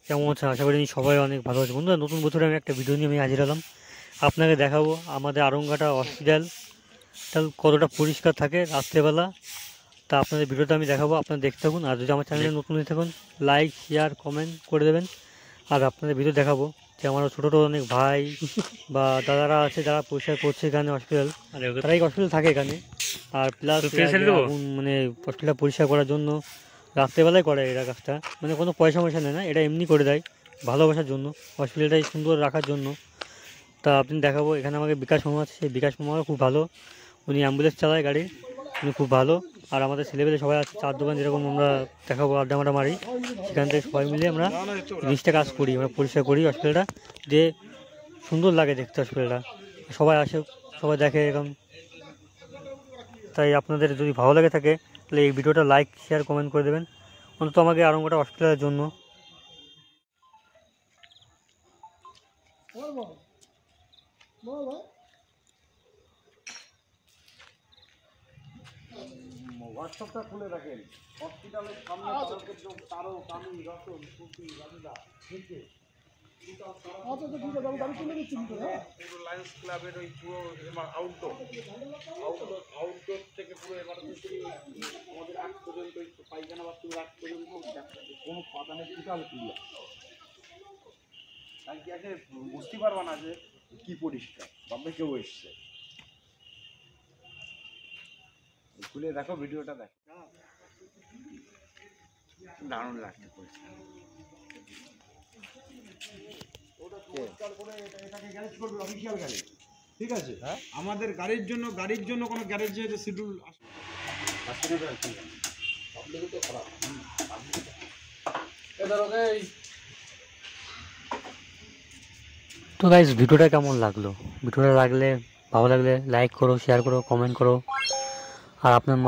কেমন আছেন? আশা করি সবাই অনেক ভালো আছে। বন্ধুরা, নতুন বছরে আমি একটা ভিডিও নিয়ে আমি হাজির হলাম। আপনাকে দেখাবো আমাদের আরংঘাটা হসপিটাল কতটা পরিষ্কার থাকে রাত্রেবেলা। তা আপনাদের ভিডিওটা আমি দেখাবো, আপনারা দেখতে থাকুন। আর যদি আমার চ্যানেলে নতুন হয়ে থাকুন, লাইক শেয়ার কমেন্ট করে দেবেন। আর আপনাদের ভিডিও দেখাবো যে আমার ছোটো ছোটো অনেক ভাই বা দাদারা আছে যারা পরিষ্কার করছে এখানে হসপিটাল, তারা এই হসপিটাল থাকে এখানে। আর প্লাস মানে হসপিটালটা পরিষ্কার করার জন্য রাত্রেবেলায় করে এরা কাজটা, মানে কোনো পয়সা ময়সা নেয় না, এটা এমনি করে দেয় ভালোবাসার জন্য, হসপিটালটাই সুন্দর রাখার জন্য। তা আপনি দেখাবো এখানে আমাকে বিকাশ মামা আছে, সেই বিকাশ মামা খুব ভালো, উনি অ্যাম্বুলেন্স চালায় গাড়ি, উনি খুব ভালো। আর আমাদের ছেলেবেলে সবাই আছে, চার দোকান যেরকম আমরা দেখাবো আড্ডা মাড্ডা মারি, সেখান থেকে সবাই মিলে আমরা জিনিসটা কাজ করি, আমরা পরিষ্কার করি হসপিটালটা, যে সুন্দর লাগে দেখতে হসপিটালটা। সবাই আসে, সবাই দেখে এরকম। তাই আপনাদের যদি ভালো লাগে থাকে তাহলে এই ভিডিওটা লাইক শেয়ার কমেন্ট করে দেবেন, অন্তত আমাকে আরংঘাটা হসপিটালের জন্য। হোয়াটসঅ্যাপটা খুলে রাখেন। হসপিটালের সামনে তারও কামি রতন কুর্তি রাজুদা থেকে লায়ন্স ক্লাবের ওই পুরো আউটডোর থেকে পুরো এমার্জেন্সি আমাদের আগ পর্যন্ত পায়খানা বাথরুমের আগ পর্যন্ত কোনো পাতানের টোটাল ক্লিয়ার। তাই কি আগে বুঝতে পারবা না যে কি পরিষ্কার, ভাববে কেউ এসছে। খুলে দেখো, ভিডিওটা দেখো, দারুণ লাগছে পরিষ্কার। ঠিক আছে, আমাদের গাড়ির জন্য কোনো গ্যারেজের শিডিউল তো গাইস, ভিডিওটা কেমন লাগলো? ভিডিওটা ভালো লাগলে লাইক করো, শেয়ার করো, কমেন্ট করো। আর আপনার